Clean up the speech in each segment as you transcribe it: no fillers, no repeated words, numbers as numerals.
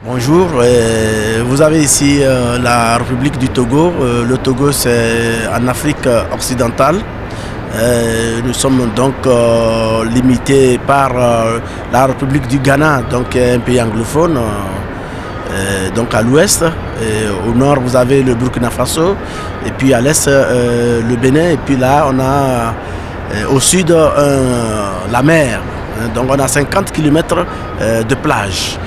Bonjour, vous avez ici la République du Togo. Le Togo, c'est en Afrique occidentale. Nous sommes donc limités par la République du Ghana, donc un pays anglophone, donc à l'ouest. Au nord, vous avez le Burkina Faso, et puis à l'est, le Bénin, et puis là, on a au sud la mer. Donc on a 50 km de plage.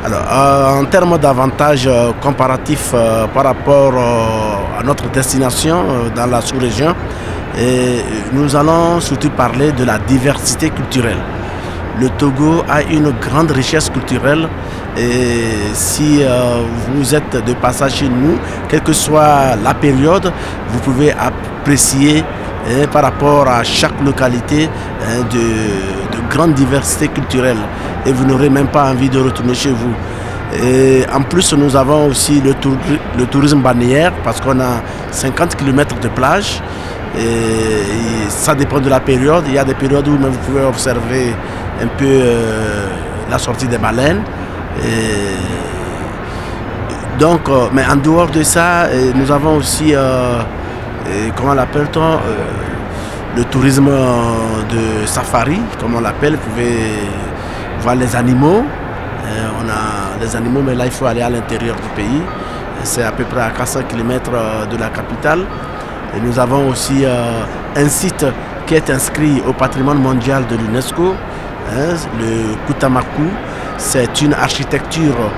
Alors, en termes d'avantages comparatifs par rapport à notre destination dans la sous-région, nous allons surtout parler de la diversité culturelle. Le Togo a une grande richesse culturelle et si vous êtes de passage chez nous, quelle que soit la période, vous pouvez apprécier par rapport à chaque localité de grande diversité culturelle et vous n'aurez même pas envie de retourner chez vous. Et en plus, nous avons aussi le tourisme balnéaire parce qu'on a 50 km de plage et ça dépend de la période. Il y a des périodes où même vous pouvez observer un peu la sortie des baleines. Donc, mais en dehors de ça, nous avons aussi comment l'appelle-t-on, le tourisme de safari, comme on l'appelle. Vous pouvez voir les animaux. On a des animaux, mais là, il faut aller à l'intérieur du pays. C'est à peu près à 400 km de la capitale. Et nous avons aussi un site qui est inscrit au patrimoine mondial de l'UNESCO, le Koutamakou. C'est une architecture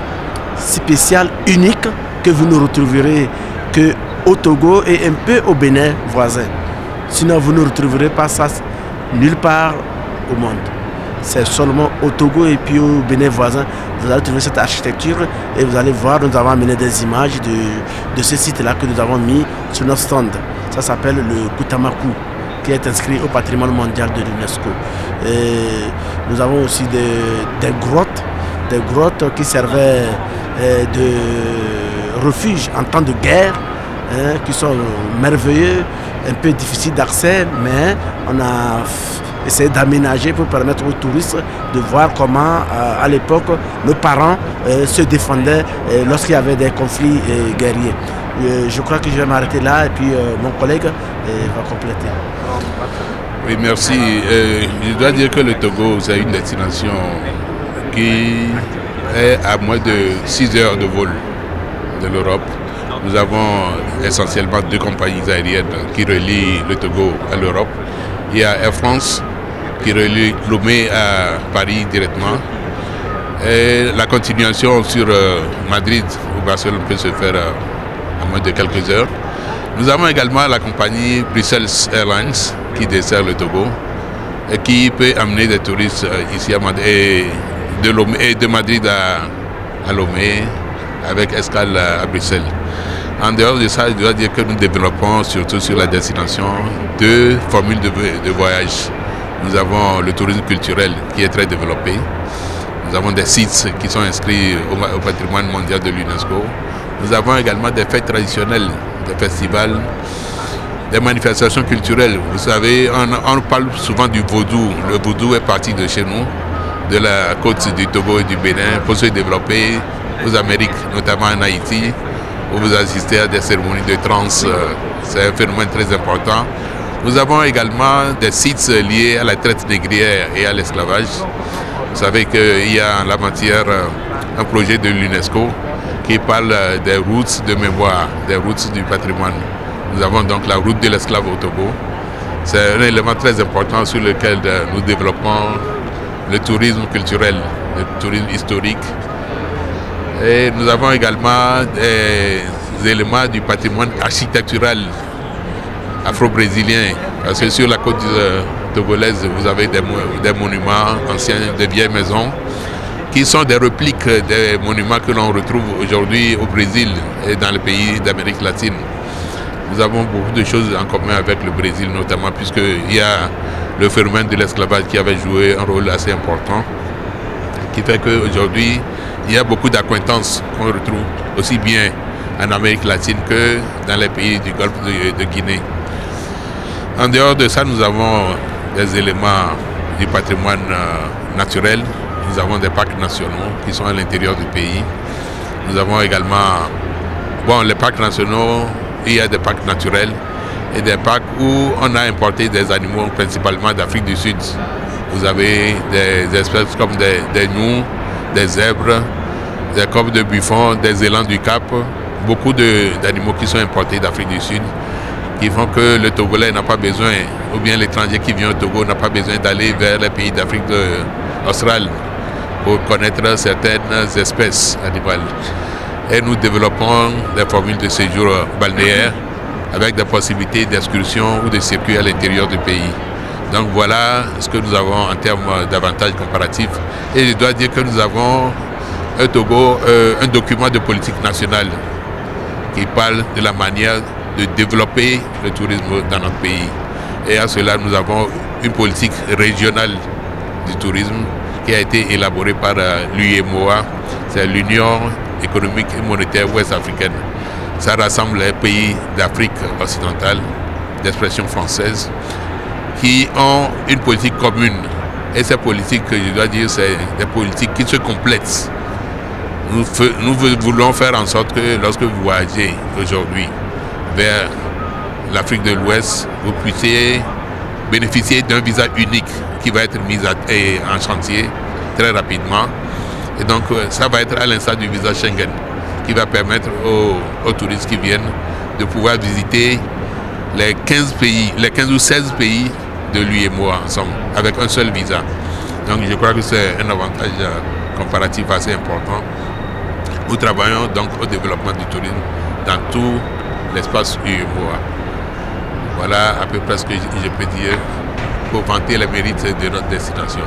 spéciale, unique, que vous ne retrouverez qu'au Togo et un peu au Bénin voisin. Sinon, vous ne retrouverez pas ça nulle part au monde. C'est seulement au Togo et puis au Bénin voisin. Vous allez trouver cette architecture et vous allez voir, nous avons amené des images de ce site-là que nous avons mis sur notre stand. Ça s'appelle le Koutamakou, qui est inscrit au patrimoine mondial de l'UNESCO. Nous avons aussi des grottes qui servaient de refuge en temps de guerre, qui sont merveilleux, un peu difficiles d'accès, mais on a essayé d'aménager pour permettre aux touristes de voir comment, à l'époque, nos parents se défendaient lorsqu'il y avait des conflits guerriers. Je crois que je vais m'arrêter là et puis mon collègue va compléter. Oui, merci. Je dois dire que le Togo, c'est une destination qui est à moins de 6 heures de vol de l'Europe. Nous avons essentiellement 2 compagnies aériennes qui relient le Togo à l'Europe. Il y a Air France qui relie Lomé à Paris directement. Et la continuation sur Madrid ou Barcelone peut se faire à moins de quelques heures. Nous avons également la compagnie Brussels Airlines qui dessert le Togo et qui peut amener des touristes ici à Madrid et de Madrid à Lomé avec escale à Bruxelles. En dehors de ça, je dois dire que nous développons surtout sur la destination 2 formules de voyage. Nous avons le tourisme culturel qui est très développé. Nous avons des sites qui sont inscrits au patrimoine mondial de l'UNESCO. Nous avons également des fêtes traditionnelles, des festivals, des manifestations culturelles. Vous savez, on parle souvent du vaudou. Le vaudou est parti de chez nous, de la côte du Togo et du Bénin, pour se développer aux Amériques, notamment en Haïti, où vous assistez à des cérémonies de trance. C'est un phénomène très important. Nous avons également des sites liés à la traite négrière et à l'esclavage. Vous savez qu'il y a en la matière un projet de l'UNESCO qui parle des routes de mémoire, des routes du patrimoine. Nous avons donc la route de l'esclave au Togo. C'est un élément très important sur lequel nous développons le tourisme culturel, le tourisme historique. Et nous avons également des éléments du patrimoine architectural afro-brésilien. Parce que sur la côte togolaise, vous avez des monuments anciens, des vieilles maisons, qui sont des répliques des monuments que l'on retrouve aujourd'hui au Brésil et dans les pays d'Amérique latine. Nous avons beaucoup de choses en commun avec le Brésil, notamment puisqu'il y a le phénomène de l'esclavage qui avait joué un rôle assez important, qui fait qu'aujourd'hui, il y a beaucoup d'acquaintances qu'on retrouve aussi bien en Amérique latine que dans les pays du Golfe de Guinée. En dehors de ça, nous avons des éléments du patrimoine naturel. Nous avons des parcs nationaux qui sont à l'intérieur du pays. Nous avons également les parcs nationaux, il y a des parcs naturels et des parcs où on a importé des animaux principalement d'Afrique du Sud. Vous avez des espèces comme des gnous, des zèbres, des coqs de Buffon, des élans du Cap, beaucoup d'animaux qui sont importés d'Afrique du Sud, qui font que le Togolais n'a pas besoin, ou bien l'étranger qui vient au Togo n'a pas besoin d'aller vers les pays d'Afrique australe pour connaître certaines espèces animales. Et nous développons des formules de séjour balnéaire avec des possibilités d'excursion ou de circuit à l'intérieur du pays. Donc voilà ce que nous avons en termes d'avantages comparatifs. Et je dois dire que nous avons au Togo un document de politique nationale qui parle de la manière de développer le tourisme dans notre pays. Et à cela, nous avons une politique régionale du tourisme qui a été élaborée par l'UEMOA, c'est l'Union économique et monétaire ouest-africaine. Ça rassemble les pays d'Afrique occidentale, d'expression française, qui ont une politique commune. Et ces politiques, je dois dire, c'est des politiques qui se complètent. Nous voulons faire en sorte que lorsque vous voyagez aujourd'hui vers l'Afrique de l'Ouest, vous puissiez bénéficier d'un visa unique qui va être mis en chantier très rapidement. Et donc ça va être à l'instar du visa Schengen qui va permettre aux touristes qui viennent de pouvoir visiter les 15 ou 16 pays de l'UEMOA ensemble, avec un seul visa. Donc je crois que c'est un avantage comparatif assez important. Nous travaillons donc au développement du tourisme dans tout l'espace UEMOA. Voilà à peu près ce que je peux dire pour vanter les mérites de notre destination.